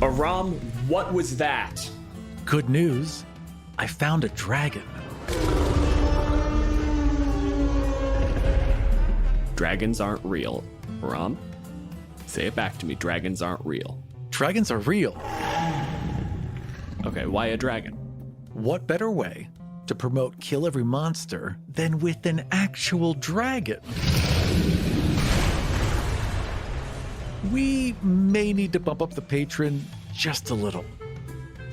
Aram, what was that? Good news, I found a dragon. Dragons aren't real. Aram, say it back to me. Dragons aren't real. Dragons are real. Okay, why a dragon? What better way to promote Kill Every Monster than with an actual dragon? We may need to bump up the patron just a little.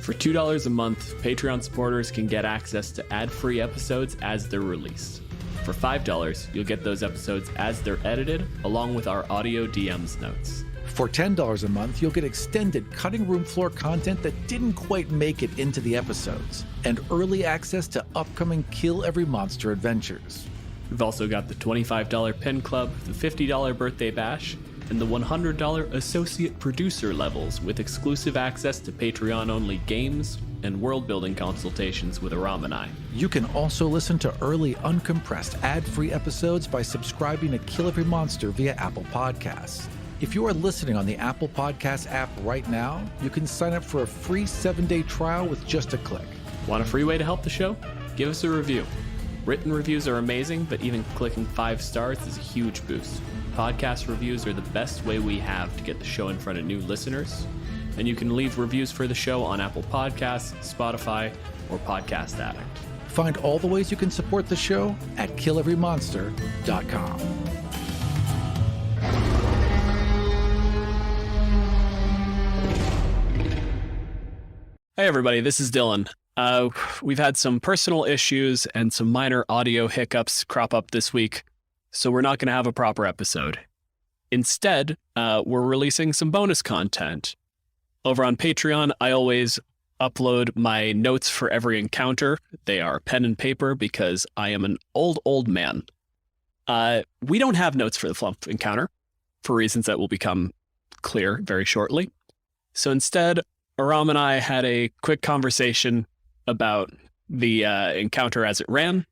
For $2 a month, Patreon supporters can get access to ad-free episodes as they're released. For $5, you'll get those episodes as they're edited, along with our audio DMs notes. For $10 a month, you'll get extended cutting room floor content that didn't quite make it into the episodes, and early access to upcoming Kill Every Monster adventures. We've also got the $25 Pen Club, the $50 Birthday Bash, and the $100 Associate Producer levels with exclusive access to Patreon-only games and world-building consultations with Aram and I. You can also listen to early, uncompressed, ad-free episodes by subscribing to Kill Every Monster via Apple Podcasts. If you are listening on the Apple Podcasts app right now, you can sign up for a free 7-day trial with just a click. Want a free way to help the show? Give us a review. Written reviews are amazing, but even clicking 5 stars is a huge boost. Podcast reviews are the best way we have to get the show in front of new listeners. And you can leave reviews for the show on Apple Podcasts, Spotify, or Podcast Addict. Find all the ways you can support the show at killeverymonster.com. Hey everybody, this is Dylan. We've had some personal issues and some minor audio hiccups crop up this week, so we're not going to have a proper episode. Instead, we're releasing some bonus content. Over on Patreon, I always upload my notes for every encounter. They are pen and paper because I am an old man. We don't have notes for the Flumph encounter for reasons that will become clear very shortly. So instead, Aram and I had a quick conversation about the encounter as it ran.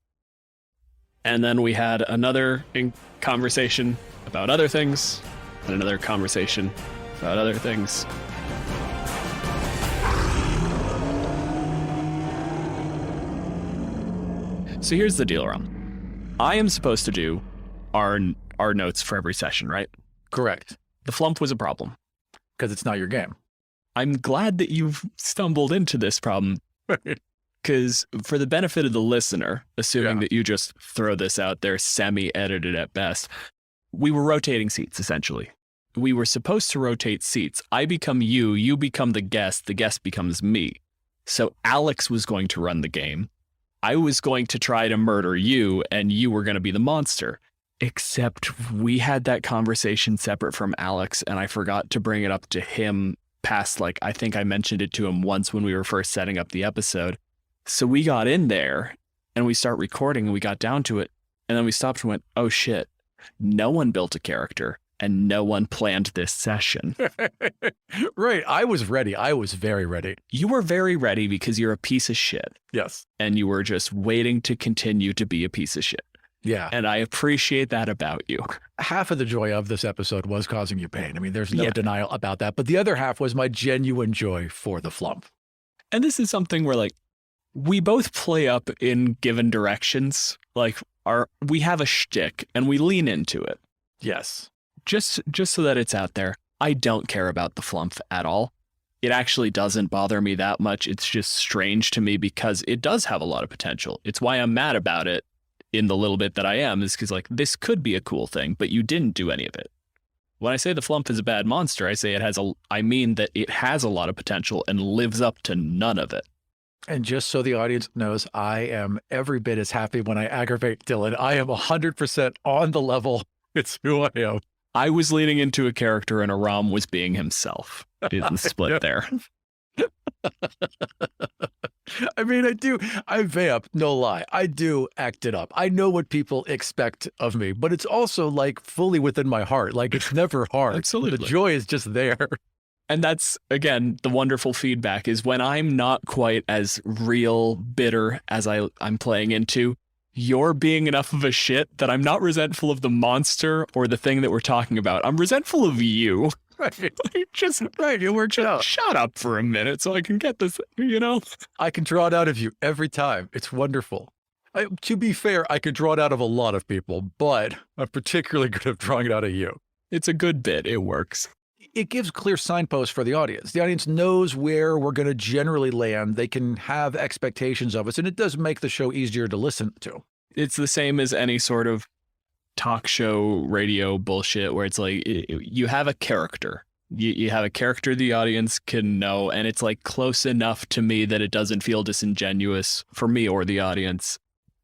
And then we had another conversation about other things, and another conversation about other things. So here's the deal, Aram. I am supposed to do our notes for every session, right? Correct. The Flumph was a problem. Because it's not your game. I'm glad that you've stumbled into this problem. Because for the benefit of the listener, assuming that you just throw this out there semi-edited at best, we were rotating seats, essentially. We were supposed to rotate seats. I become you become the guest becomes me. So Alex was going to run the game. I was going to try to murder you, and you were going to be the monster. Except we had that conversation separate from Alex, and I forgot to bring it up to him past, I think I mentioned it to him once when we were first setting up the episode. So we got in there, and we start recording, and we got down to it, and then we stopped and went, oh shit, no one built a character, and no one planned this session. Right, I was ready. I was very ready. You were very ready because you're a piece of shit. Yes. And you were just waiting to continue to be a piece of shit. Yeah. And I appreciate that about you. Half of the joy of this episode was causing you pain. I mean, there's no denial about that. But the other half was my genuine joy for the Flumph. And this is something where, we both play up in given directions. We have a shtick and we lean into it. Yes. Just so that it's out there, I don't care about the Flumph at all. It actually doesn't bother me that much. It's just strange to me because it does have a lot of potential. It's why I'm mad about it in the little bit that I am, is because this could be a cool thing, but you didn't do any of it. When I say the Flumph is a bad monster, I mean that it has a lot of potential and lives up to none of it. And just so the audience knows, I am every bit as happy when I aggravate Dylan. I am 100% on the level. It's who I am. I was leaning into a character and Aram was being himself. Didn't split there. I mean, I vamp, no lie. I do act it up. I know what people expect of me, but it's also fully within my heart. It's never hard. Absolutely. The joy is just there. And that's, again, the wonderful feedback is when I'm not quite as real bitter as I'm playing into, you're being enough of a shit that I'm not resentful of the monster or the thing that we're talking about. I'm resentful of you. Just Right, it works out. shut up for a minute so I can get this, I can draw it out of you every time. It's wonderful. To be fair, I could draw it out of a lot of people, but I'm particularly good at drawing it out of you. It's a good bit. It works. It gives clear signposts for the audience. The audience knows where we're going to generally land. They can have expectations of us, and it does make the show easier to listen to. It's the same as any sort of talk show radio bullshit where it's like you have a character. You have a character the audience can know, and it's like close enough to me that it doesn't feel disingenuous for me or the audience.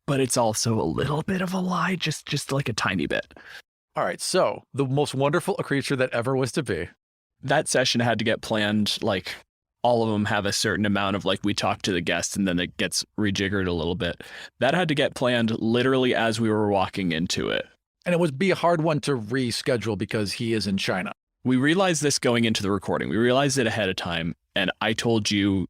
But it's also a little bit of a lie, just like a tiny bit. All right, so the most wonderful creature that ever was to be. That session had to get planned, like all of them have a certain amount of like we talk to the guest and then it gets rejiggered a little bit. That had to get planned literally as we were walking into it. And it would be a hard one to reschedule because he is in China. We realized this going into the recording. We realized it ahead of time, and I told you,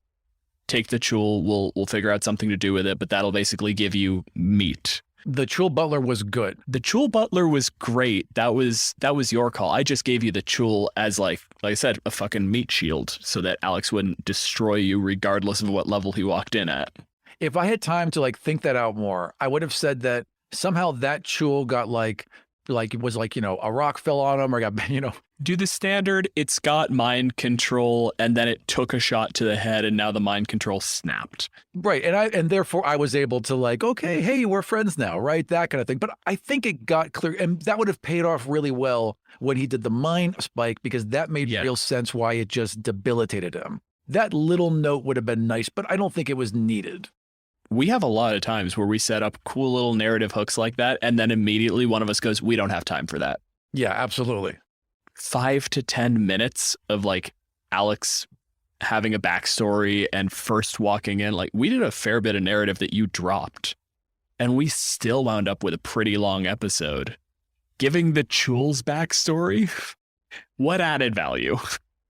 take the Chul, we'll figure out something to do with it, but that'll basically give you meat. The Chul Butler was good. The Chul Butler was great. That was your call. I just gave you the Chul as like I said, a fucking meat shield so that Alex wouldn't destroy you regardless of what level he walked in at. If I had time to like think that out more, I would have said that somehow that Chul got like it was like, a rock fell on him or got, Do the standard, it's got mind control, and then it took a shot to the head, and now the mind control snapped. Right. And therefore I was able to like, okay, hey, we're friends now, right? That kind of thing. But I think it got clear, and that would have paid off really well when he did the mind spike, because that made real sense why it just debilitated him. That little note would have been nice, but I don't think it was needed. We have a lot of times where we set up cool little narrative hooks like that, and then immediately one of us goes, we don't have time for that. Yeah, absolutely. 5 to 10 minutes of like Alex having a backstory and first walking in, like we did a fair bit of narrative that you dropped, and we still wound up with a pretty long episode. Giving the Chul's backstory, what added value?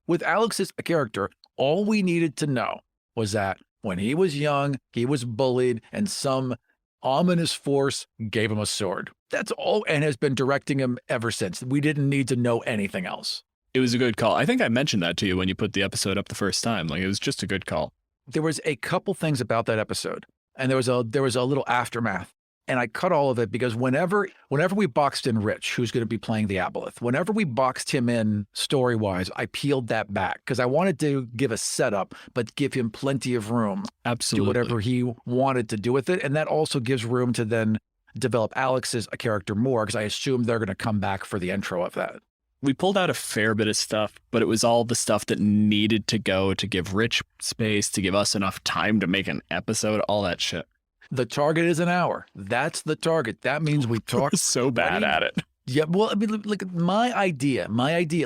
With Alex's character, all we needed to know was that when he was young, he was bullied, and some ominous force gave him a sword. That's all, and has been directing him ever since. We didn't need to know anything else. It was a good call. I think I mentioned that to you when you put the episode up the first time. Like, it was just a good call. There was a couple things about that episode, and there was a little aftermath. And I cut all of it because whenever we boxed in Rich, who's going to be playing the Aboleth, whenever we boxed him in story-wise, I peeled that back because I wanted to give a setup, but give him plenty of room to do whatever he wanted to do with it. And that also gives room to then develop Alex's character more, because I assume they're going to come back for the intro of that. We pulled out a fair bit of stuff, but it was all the stuff that needed to go to give Rich space, to give us enough time to make an episode, all that shit. The target is an hour. That's the target. That means we talk so bad at it. Yeah, well, I mean, like my idea,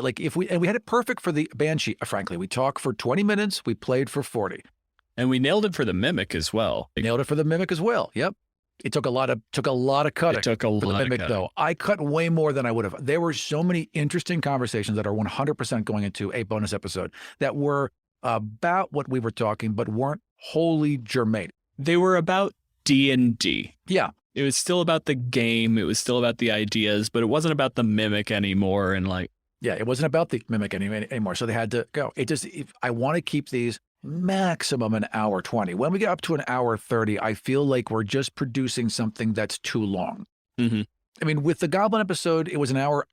like if we had it perfect for the Banshee, frankly, we talked for 20 minutes, we played for 40. And we nailed it for the Mimic as well. Nailed it for the Mimic as well. Yep. It took a lot of cutting. It took a lot for the Mimic, though. I cut way more than I would have. There were so many interesting conversations that are 100% going into a bonus episode that were about what we were talking, but weren't wholly germane. They were about D&D. Yeah. It was still about the game. It was still about the ideas, but it wasn't about the Mimic anymore. And like, yeah, it wasn't about the Mimic anymore. So they had to go. I want to keep these maximum an hour 20. When we get up to an hour 30, I feel like we're just producing something that's too long. Mm-hmm. I mean, with the Goblin episode, it was an hour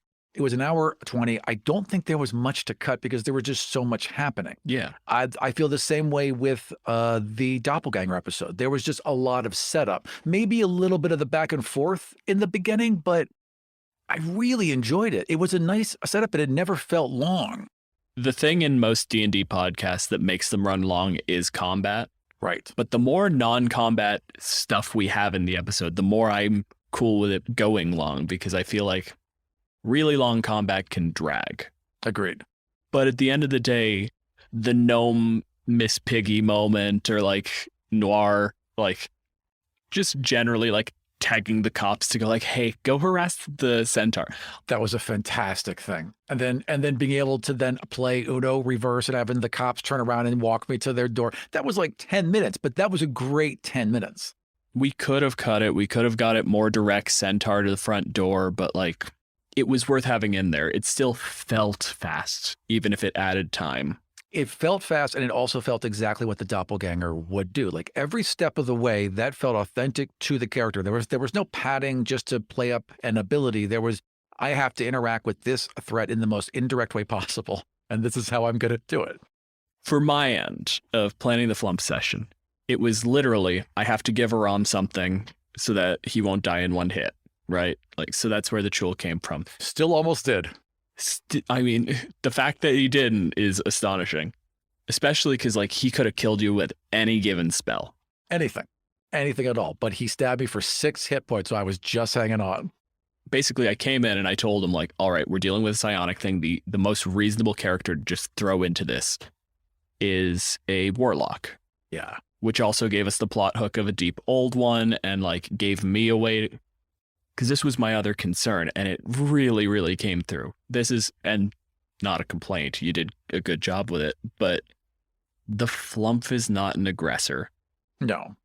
20. I don't think there was much to cut because there was just so much happening. Yeah. I feel the same way with the Doppelganger episode. There was just a lot of setup, maybe a little bit of the back and forth in the beginning, but I really enjoyed it. It was a nice setup, and it never felt long. The thing in most D&D podcasts that makes them run long is combat. Right. But the more non-combat stuff we have in the episode, the more I'm cool with it going long, because I feel like really long combat can drag. Agreed. But at the end of the day, the gnome Miss Piggy moment, or like Noir, like just generally like tagging the cops to go like, hey, go harass the centaur. That was a fantastic thing. And then being able to then play Uno reverse and having the cops turn around and walk me to their door. That was like 10 minutes, but that was a great 10 minutes. We could have cut it. We could have got it more direct centaur to the front door, but like, it was worth having in there. It still felt fast, even if it added time. It felt fast, and it also felt exactly what the doppelganger would do. Like every step of the way, that felt authentic to the character. There was no padding just to play up an ability. There was, I have to interact with this threat in the most indirect way possible, and this is how I'm going to do it. For my end of planning the Flumph session, it was literally, I have to give Aram something so that he won't die in one hit, right? Like, so that's where the Chul came from. Still almost did. I mean, the fact that he didn't is astonishing, especially because like he could have killed you with any given spell. Anything at all. But he stabbed me for 6 hit points, so I was just hanging on. Basically, I came in and I told him like, all right, we're dealing with a psionic thing. The most reasonable character to just throw into this is a warlock. Yeah. Which also gave us the plot hook of a deep old one and like gave me a way, because this was my other concern, and it really, really came through. This is, and not a complaint, you did a good job with it, but the Flumph is not an aggressor. No.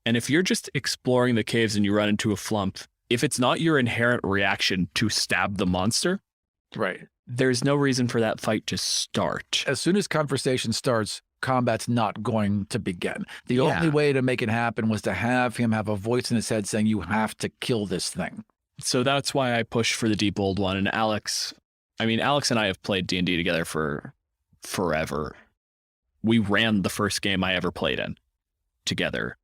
And if you're just exploring the caves and you run into a Flumph, if it's not your inherent reaction to stab the monster, right, there's no reason for that fight to start. As soon as conversation starts, combat's not going to begin. The only way to make it happen was to have him have a voice in his head saying, you have to kill this thing. So that's why I pushed for the deep old one. And Alex and I have played D&D together for forever. We ran the first game I ever played in together.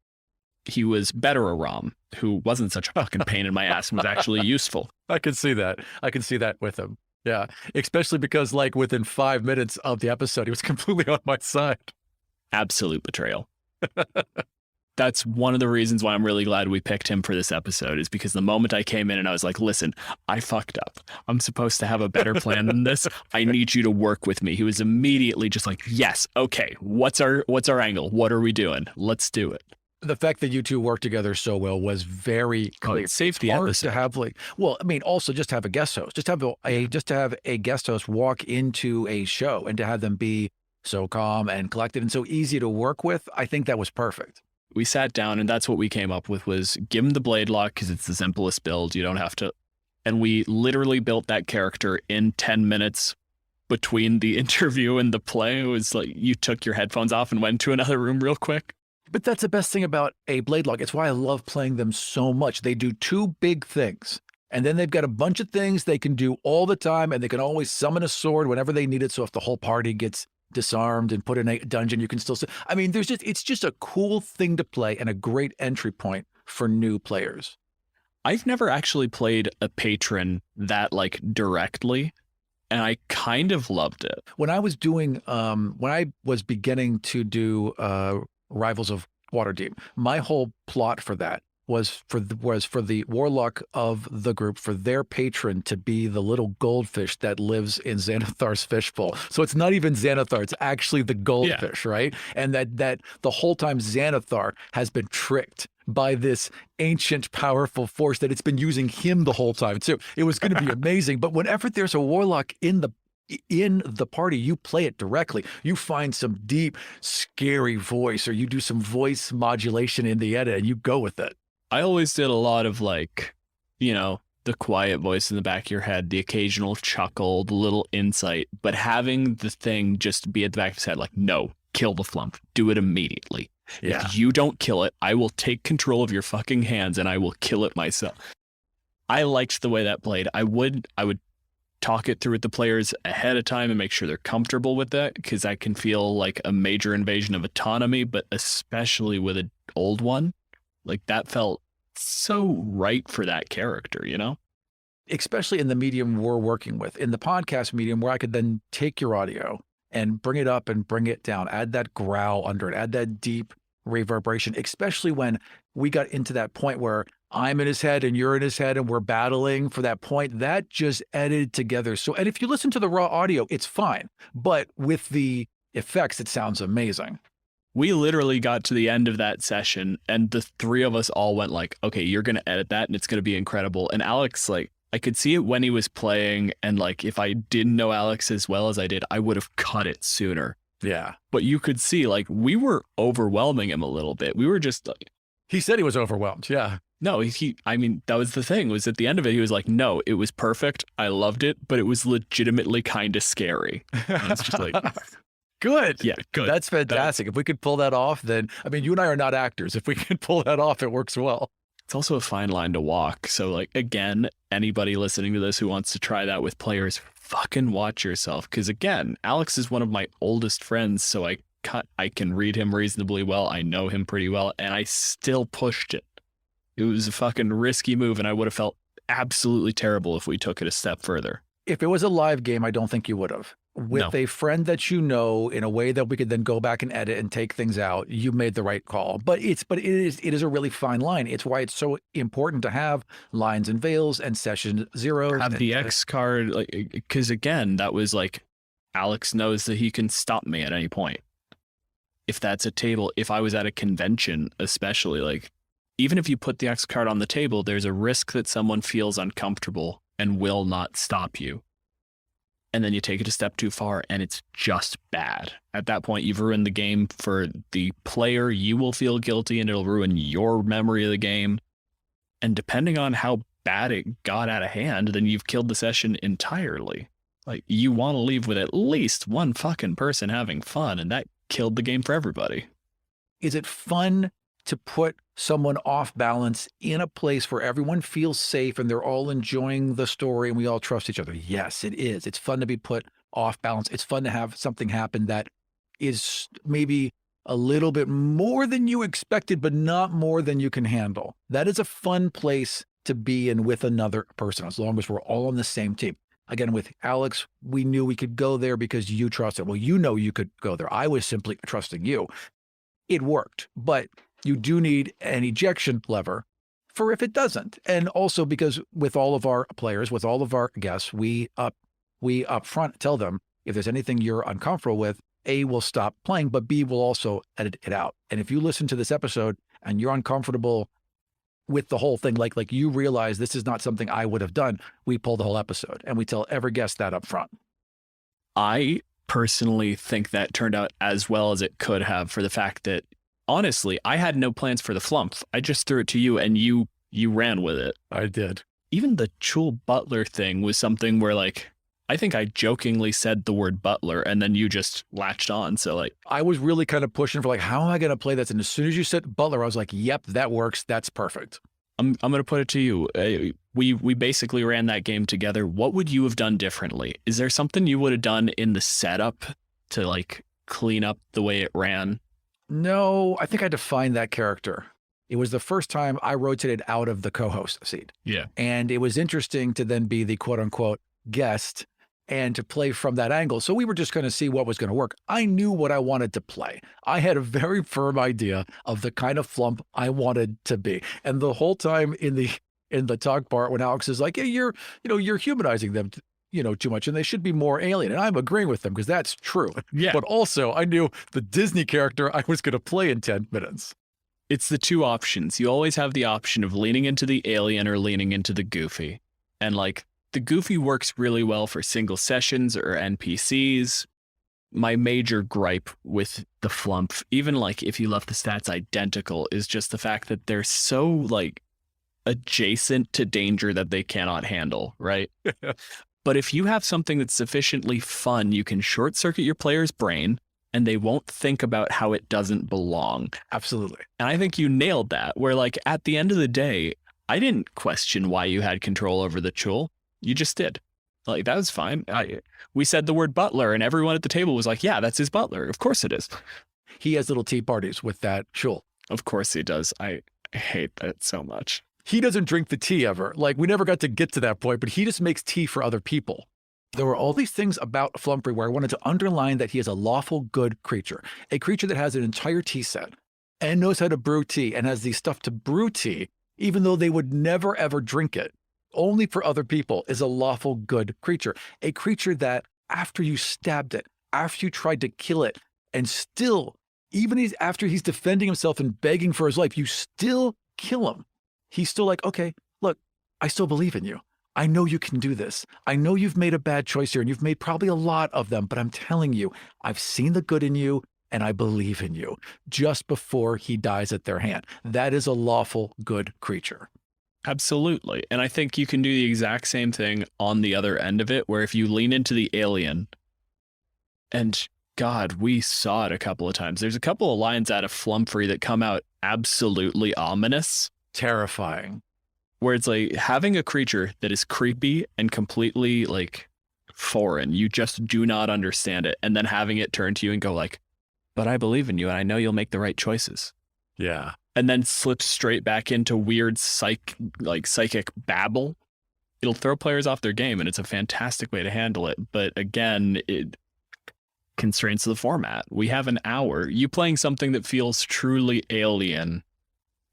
He was better Aram, who wasn't such a fucking pain in my ass and was actually useful. I can see that. I can see that with him. Yeah, especially because like within 5 minutes of the episode, he was completely on my side. Absolute betrayal. That's one of the reasons why I'm really glad we picked him for this episode, is because the moment I came in and I was like, listen, I fucked up. I'm supposed to have a better plan than this. I need you to work with me. He was immediately just like, yes, okay, what's our angle? What are we doing? Let's do it. The fact that you two worked together so well was very clear. It saved the episode. To have like, well, I mean, also just to have a guest host, just to have a guest host walk into a show and to have them be so calm and collected and so easy to work with. I think that was perfect. We sat down and that's what we came up with, was give him the blade lock because it's the simplest build. You don't have to. And we literally built that character in 10 minutes between the interview and the play. It was like you took your headphones off and went to another room real quick. But that's the best thing about a blade lock. It's why I love playing them so much. They do 2 big things, and then they've got a bunch of things they can do all the time, and they can always summon a sword whenever they need it. So if the whole party gets disarmed and put in a dungeon, you can still. I mean, it's just a cool thing to play and a great entry point for new players. I've never actually played a patron that like directly, and I kind of loved it. When I was beginning to do Rivals of Waterdeep, my whole plot for that was for the warlock of the group, for their patron to be the little goldfish that lives in Xanathar's fishbowl. So it's not even Xanathar, it's actually the goldfish, right? And that the whole time Xanathar has been tricked by this ancient, powerful force that it's been using him the whole time too. It was going to be amazing. But whenever there's a warlock in the party, you play it directly. You find some deep, scary voice, or you do some voice modulation in the edit and you go with it. I always did a lot of like, the quiet voice in the back of your head, the occasional chuckle, the little insight, but having the thing just be at the back of his head, like, no, kill the Flumph. Do it immediately. Yeah. If you don't kill it, I will take control of your fucking hands and I will kill it myself. I liked the way that played. I would talk it through with the players ahead of time and make sure they're comfortable with that, because that can feel like a major invasion of autonomy, but especially with an old one, like that felt so right for that character, Especially in the medium we're working with, in the podcast medium, where I could then take your audio and bring it up and bring it down, add that growl under it, add that deep reverberation, especially when we got into that point where I'm in his head and you're in his head and we're battling for that point. That just edited together. So, and if you listen to the raw audio, it's fine. But with the effects, it sounds amazing. We literally got to the end of that session and the 3 of us all went like, okay, you're going to edit that and it's going to be incredible. And Alex, like, I could see it when he was playing. And like, if I didn't know Alex as well as I did, I would have cut it sooner. Yeah. But you could see, like, we were overwhelming him a little bit. We were just like, he said he was overwhelmed. Yeah. No, I mean, that was the thing, was at the end of it, he was like, no, it was perfect. I loved it, but it was legitimately kind of scary. And it's just like, Good. yeah, good. That's fantastic. If we could pull that off, then, I mean, you and I are not actors. If we can pull that off, it works well. It's also a fine line to walk. So, like, again, anybody listening to this who wants to try that with players, fucking watch yourself. Because, again, Alex is one of my oldest friends, so I can read him reasonably well. I know him pretty well, and I still pushed it. It was a fucking risky move, and I would have felt absolutely terrible if we took it a step further. If it was a live game, I don't think you would have. With a friend that you know, in a way that we could then go back and edit and take things out, you made the right call. But it is a really fine line. It's why it's so important to have lines and veils and session zeros. Have the X card, like, because again, that was like, Alex knows that he can stop me at any point. If that's a table, if I was at a convention, especially, like, even if you put the X card on the table, there's a risk that someone feels uncomfortable and will not stop you. And then you take it a step too far and it's just bad. At that point, you've ruined the game for the player. You will feel guilty and it'll ruin your memory of the game. And depending on how bad it got out of hand, then you've killed the session entirely. Like, you want to leave with at least one fucking person having fun, and that killed the game for everybody. Is it fun to put someone off balance in a place where everyone feels safe and they're all enjoying the story and we all trust each other? Yes, it is. It's fun to be put off balance. It's fun to have something happen that is maybe a little bit more than you expected, but not more than you can handle. That is a fun place to be in with another person, as long as we're all on the same team. Again, with Alex, we knew we could go there because you trusted. Well, you know you could go there. I was simply trusting you. It worked, but you do need an ejection lever for if it doesn't. And also because with all of our players, with all of our guests, we up front tell them, if there's anything you're uncomfortable with, A, will stop playing, but B, will also edit it out. And if you listen to this episode and you're uncomfortable with the whole thing, like you realize this is not something I would have done, we pull the whole episode and we tell every guest that up front. I personally think that turned out as well as it could have, for the fact that, honestly, I had no plans for the Flumph. I just threw it to you and you ran with it. I did. Even the Chul Butler thing was something where, like, I think I jokingly said the word butler and then you just latched on. So, like, I was really kind of pushing for, like, how am I going to play this? And as soon as you said butler, I was like, yep, that works. That's perfect. I'm going to put it to you. We basically ran that game together. What would you have done differently? Is there something you would have done in the setup to, like, clean up the way it ran? No, I think I defined that character. It was the first time I rotated out of the co-host seat. Yeah. And it was interesting to then be the quote unquote guest and to play from that angle. So we were just going to see what was going to work. I knew what I wanted to play. I had a very firm idea of the kind of Flumph I wanted to be. And the whole time in the talk part, when Alex is like, hey, you're humanizing them, too much, and they should be more alien. And I'm agreeing with them because that's true. Yeah. But also I knew the Disney character I was going to play in 10 minutes. It's the two options. You always have the option of leaning into the alien or leaning into the goofy. And, like, the goofy works really well for single sessions or NPCs. My major gripe with the Flumph, even, like, if you left the stats identical, is just the fact that they're so, like, adjacent to danger that they cannot handle, right? But if you have something that's sufficiently fun, you can short circuit your player's brain and they won't think about how it doesn't belong. Absolutely. And I think you nailed that, where, like, at the end of the day, I didn't question why you had control over the Chul. You just did. Like, that was fine. We said the word butler and everyone at the table was like, yeah, that's his butler. Of course it is. He has little tea parties with that Chul. Of course he does. I hate that so much. He doesn't drink the tea ever. Like, we never got to get to that point, but he just makes tea for other people. There were all these things about Flumph where I wanted to underline that he is a lawful good creature, a creature that has an entire tea set and knows how to brew tea and has the stuff to brew tea, even though they would never, ever drink it. Only for other people is a lawful good creature, a creature that after you stabbed it, after you tried to kill it, and still, even after he's defending himself and begging for his life, you still kill him. He's still like, okay, look, I still believe in you. I know you can do this. I know you've made a bad choice here and you've made probably a lot of them, but I'm telling you, I've seen the good in you and I believe in you, just before he dies at their hand. That is a lawful good creature. Absolutely. And I think you can do the exact same thing on the other end of it, where if you lean into the alien, and God, we saw it a couple of times. There's a couple of lines out of Flumph that come out absolutely ominous. Terrifying. Where it's like having a creature that is creepy and completely like foreign. You just do not understand it. And then having it turn to you and go like, but I believe in you and I know you'll make the right choices. Yeah. And then slips straight back into weird psychic babble. It'll throw players off their game, and it's a fantastic way to handle it. But again, it constraints the format. We have an hour. You playing something that feels truly alien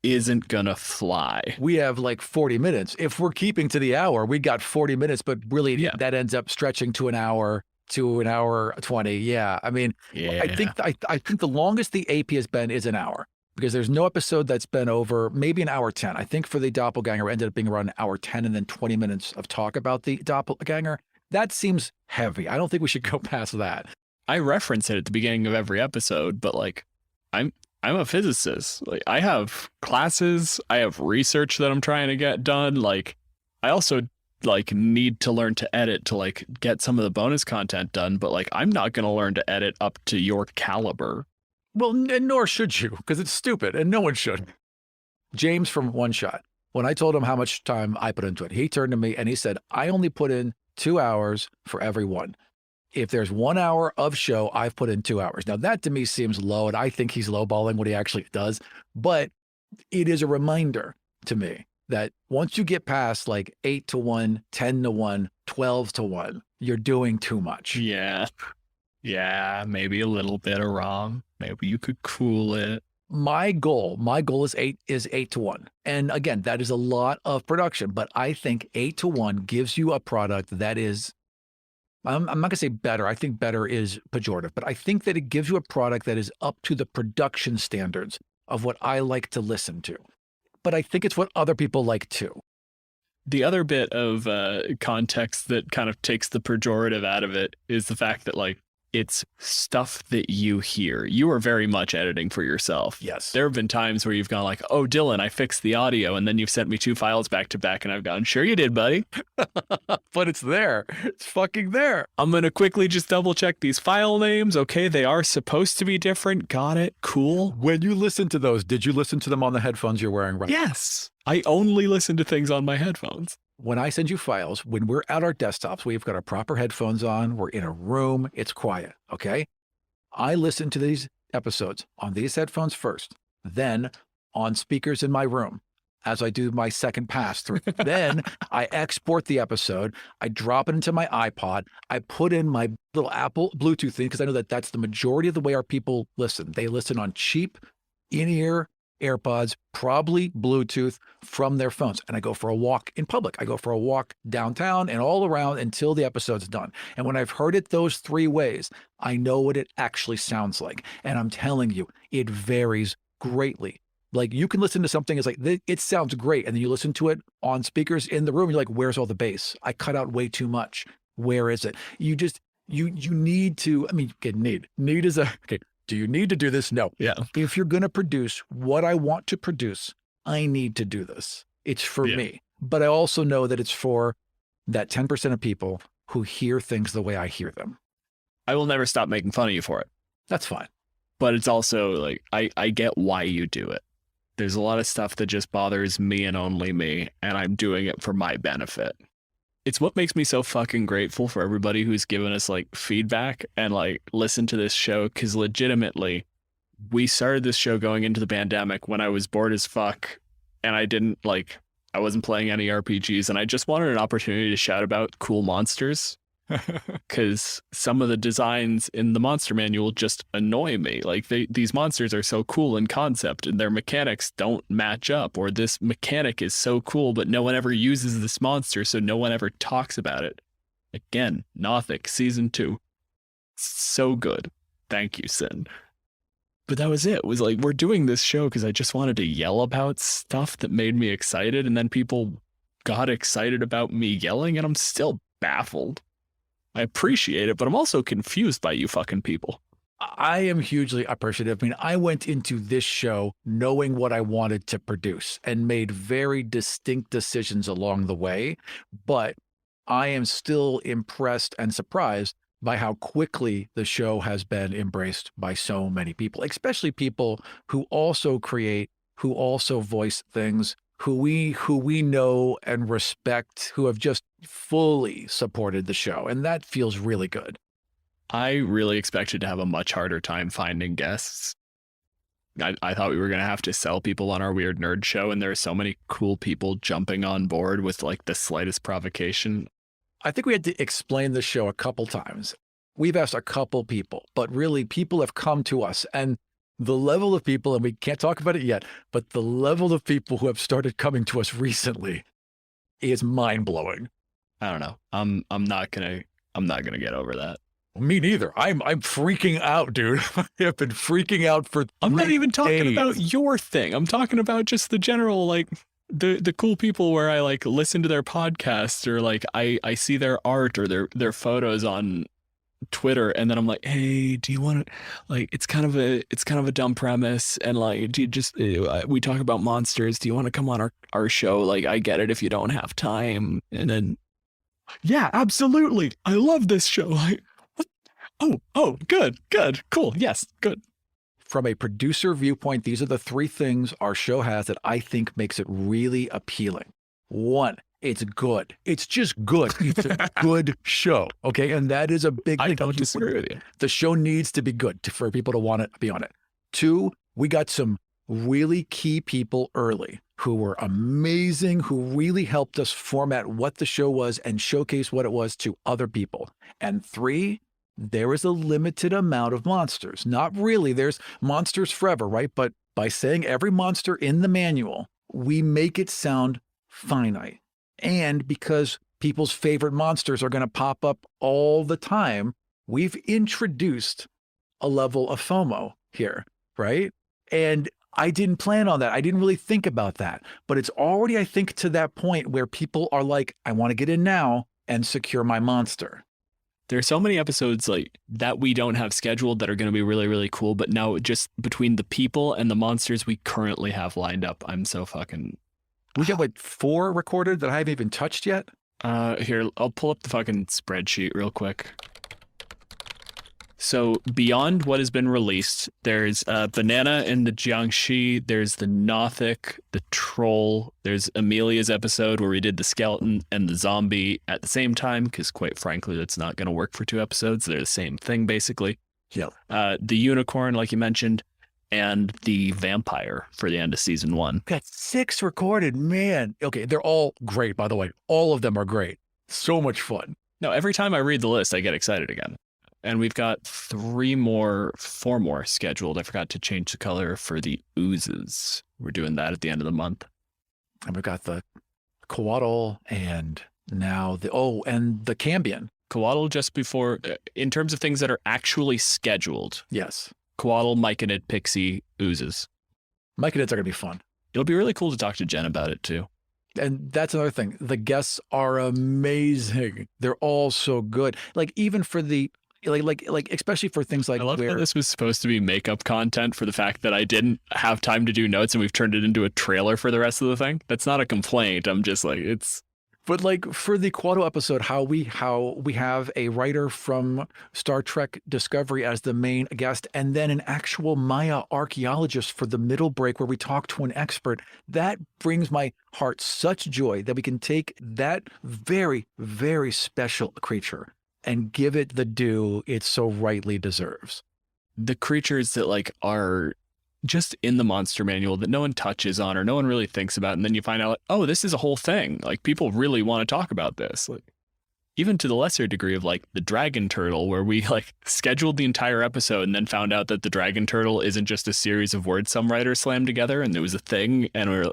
isn't gonna fly. We have like 40 minutes. If we're keeping to the hour, we got 40 minutes, but really that ends up stretching to an hour 20. Yeah. I mean, yeah. I think the longest the AP has been is an hour, because there's no episode that's been over maybe an hour 10. I think for the doppelganger ended up being around an hour 10 and then 20 minutes of talk about the doppelganger. That seems heavy. I don't think we should go past that. I reference it at the beginning of every episode, but like I'm a physicist. Like I have classes, I have research that I'm trying to get done. Like I also like need to learn to edit to like get some of the bonus content done, but like I'm not going to learn to edit up to your caliber. Well, nor should you, because it's stupid and no one should. James from One Shot, when I told him how much time I put into it, he turned to me and he said, I only put in 2 hours for every one. If there's 1 hour of show, I've put in 2 hours. Now, that to me seems low, and I think he's lowballing what he actually does. But it is a reminder to me that once you get past like 8 to 1, 10 to 1, 12 to 1, you're doing too much. Yeah. Yeah, maybe a little bit of wrong. Maybe you could cool it. My goal is 8 to 1. And again, that is a lot of production, but I think 8 to 1 gives you a product that is, I'm not going to say better. I think better is pejorative, but I think that it gives you a product that is up to the production standards of what I like to listen to. But I think it's what other people like too. The other bit of context that kind of takes the pejorative out of it is the fact that like it's stuff that you hear. You are very much editing for yourself. Yes. There have been times where you've gone like, oh, Dylan, I fixed the audio. And then you've sent me 2 files back to back. And I've gone, sure you did, buddy. But it's there. It's fucking there. I'm going to quickly just double check these file names. Okay, they are supposed to be different. Got it. Cool. When you listen to those, did you listen to them on the headphones you're wearing right now? Yes. I only listen to things on my headphones. When I send you files, when we're at our desktops, we've got our proper headphones on, we're in a room, it's quiet, okay? I listen to these episodes on these headphones first, then on speakers in my room as I do my second pass through. Then I export the episode, I drop it into my iPod, I put in my little Apple Bluetooth thing, because I know that that's the majority of the way our people listen. They listen on cheap, in-ear AirPods, probably Bluetooth from their phones. And I go for a walk in public. I go for a walk downtown and all around until the episode's done. And when I've heard it those 3 ways, I know what it actually sounds like. And I'm telling you, it varies greatly. Like you can listen to something, it's like, it sounds great. And then you listen to it on speakers in the room. You're like, where's all the bass? I cut out way too much. Where is it? You just, you need to, I mean, need is a, okay. Do you need to do this? No. Yeah. If you're going to produce what I want to produce, I need to do this. It's for me. But I also know that it's for that 10% of people who hear things the way I hear them. I will never stop making fun of you for it. That's fine. But it's also like, I get why you do it. There's a lot of stuff that just bothers me and only me, and I'm doing it for my benefit. It's what makes me so fucking grateful for everybody who's given us like feedback and like listen to this show. Cause legitimately we started this show going into the pandemic when I was bored as fuck and I wasn't playing any RPGs and I just wanted an opportunity to shout about cool monsters. Because some of the designs in the monster manual just annoy me. Like these monsters are so cool in concept and their mechanics don't match up, or this mechanic is so cool but no one ever uses this monster, so no one ever talks about it. Again, Nothic Season 2. So good. Thank you, Sin. But that was it. It was like, we're doing this show because I just wanted to yell about stuff that made me excited, and then people got excited about me yelling, and I'm still baffled. I appreciate it, but I'm also confused by you fucking people. I am hugely appreciative. I mean, I went into this show knowing what I wanted to produce and made very distinct decisions along the way. But I am still impressed and surprised by how quickly the show has been embraced by so many people, especially people who also create, who also voice things, who we know and respect, who have just fully supported the show. And that feels really good. I really expected to have a much harder time finding guests. I thought we were going to have to sell people on our weird nerd show, and there are so many cool people jumping on board with like the slightest provocation. I think we had to explain the show a couple times. We've asked a couple people, but really people have come to us, and the level of people, and we can't talk about it yet, but the level of people who have started coming to us recently is mind-blowing. I don't know. I'm not gonna get over that. Me neither. I'm freaking out, dude. I have been freaking out for I'm not 3 even talking days. about your thing. I'm talking about just the general, like the cool people where I like listen to their podcasts, or like I see their art or their photos on Twitter, and then I'm like, hey, do you want to, like, it's kind of a dumb premise, and like, do you just we talk about monsters, do you want to come on our show? Like, I get it if you don't have time. And then, yeah, absolutely, I love this show. Like, oh, good, cool, yes, good. From a producer viewpoint, these are the 3 things our show has that I think makes it really appealing. 1, it's good. It's just good. It's a good show. Okay. And that is a big thing. I don't disagree with you. The show needs to be good for people to want to be on it. 2, we got some really key people early who were amazing, who really helped us format what the show was and showcase what it was to other people. And 3, there is a limited amount of monsters. Not really. There's monsters forever, right? But by saying every monster in the manual, we make it sound finite. And because people's favorite monsters are going to pop up all the time, we've introduced a level of FOMO here, right? And I didn't plan on that. I didn't really think about that. But it's already, I think, to that point where people are like, I want to get in now and secure my monster. There are so many episodes like that we don't have scheduled that are going to be really, really cool. But now just between the people and the monsters we currently have lined up, I'm so fucking... We got like 4 recorded that I haven't even touched yet. Here, I'll pull up the fucking spreadsheet real quick. So beyond what has been released, there's Banana and the Jiangxi, there's the Nothic, the Troll, there's Amelia's episode where we did the skeleton and the zombie at the same time, because quite frankly, that's not going to work for 2 episodes. They're the same thing, basically. Yeah. The Unicorn, like you mentioned, and the Vampire for the end of season 1. Got 6 recorded, man. Okay, they're all great, by the way. All of them are great. So much fun. No, every time I read the list, I get excited again. And we've got 4 more scheduled. I forgot to change the color for the oozes. We're doing that at the end of the month. And we've got the Coatl and now and the Cambion. Coatl just before, in terms of things that are actually scheduled. Yes. Coatl, Myconid, Pixie, oozes. Myconids are going to be fun. It'll be really cool to talk to Jen about it too. And that's another thing. The guests are amazing. They're all so good. Like even for the like especially for things like I love that this was supposed to be makeup content for the fact that I didn't have time to do notes and we've turned it into a trailer for the rest of the thing. That's not a complaint. I'm just like, it's... But like for the Coatl episode, how we have a writer from Star Trek Discovery as the main guest, and then an actual Maya archaeologist for the middle break where we talk to an expert, that brings my heart such joy that we can take that very, very special creature and give it the due it so rightly deserves. The creatures that like are just in the monster manual that no one touches on or no one really thinks about, and then you find out, like, oh, this is a whole thing. Like people really want to talk about this. Like even to the lesser degree of like the dragon turtle, where we like scheduled the entire episode and then found out that the dragon turtle isn't just a series of words some writers slammed together and it was a thing, and we're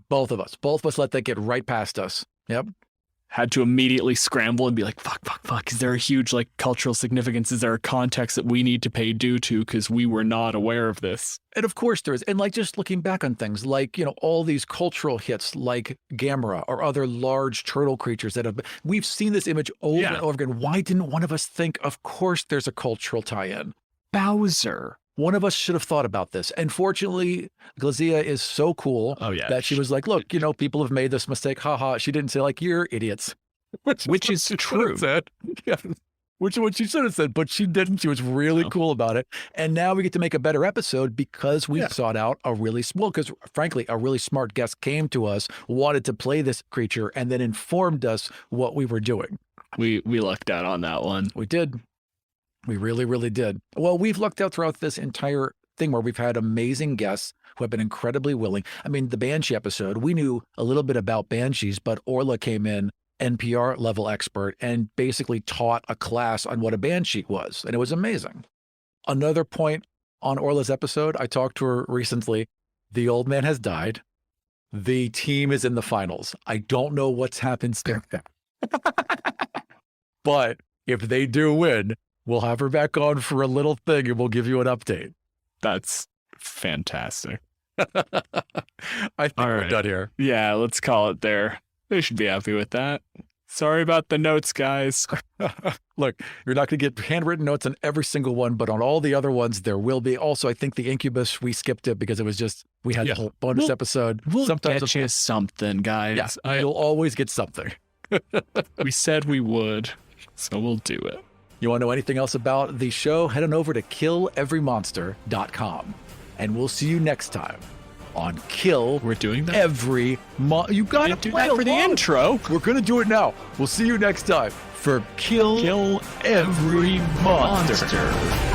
both of us let that get right past us. Yep. Had to immediately scramble and be like, fuck. Is there a huge like cultural significance? Is there a context that we need to pay due to? Because we were not aware of this. And of course there is. And like just looking back on things like, you know, all these cultural hits like Gamera or other large turtle creatures that we've seen this image over and over again. Why didn't one of us think, of course there's a cultural tie-in? Bowser. One of us should have thought about this. And fortunately, Glazia is so cool that she was like, look, people have made this mistake. Haha. She didn't say like, you're idiots. Which is true. Yeah. Which is what she should have said, but she didn't. She was really cool about it. And now we get to make a better episode because we sought out because frankly, a really smart guest came to us, wanted to play this creature, and then informed us what we were doing. We lucked out on that one. We did. We really, really did. Well, we've lucked out throughout this entire thing where we've had amazing guests who have been incredibly willing. I mean, the Banshee episode, we knew a little bit about Banshees, but Orla came in, NPR level expert, and basically taught a class on what a Banshee was. And it was amazing. Another point on Orla's episode, I talked to her recently. The old man has died. The team is in the finals. I don't know what's happened there. But if they do win, we'll have her back on for a little thing and we'll give you an update. That's fantastic. I think we're done here. Yeah, let's call it there. They should be happy with that. Sorry about the notes, guys. Look, you're not going to get handwritten notes on every single one, but on all the other ones, there will be. Also, I think the Incubus, we skipped it because it was just, we had a whole bonus episode. We'll get you something, guys. Yeah, you'll always get something. We said we would, so we'll do it. You want to know anything else about the show? Head on over to killeverymonster.com. And we'll see you next time on Kill. We're doing that? Every Monster. You got to do that for the intro. We're going to do it now. We'll see you next time for Kill Every Monster.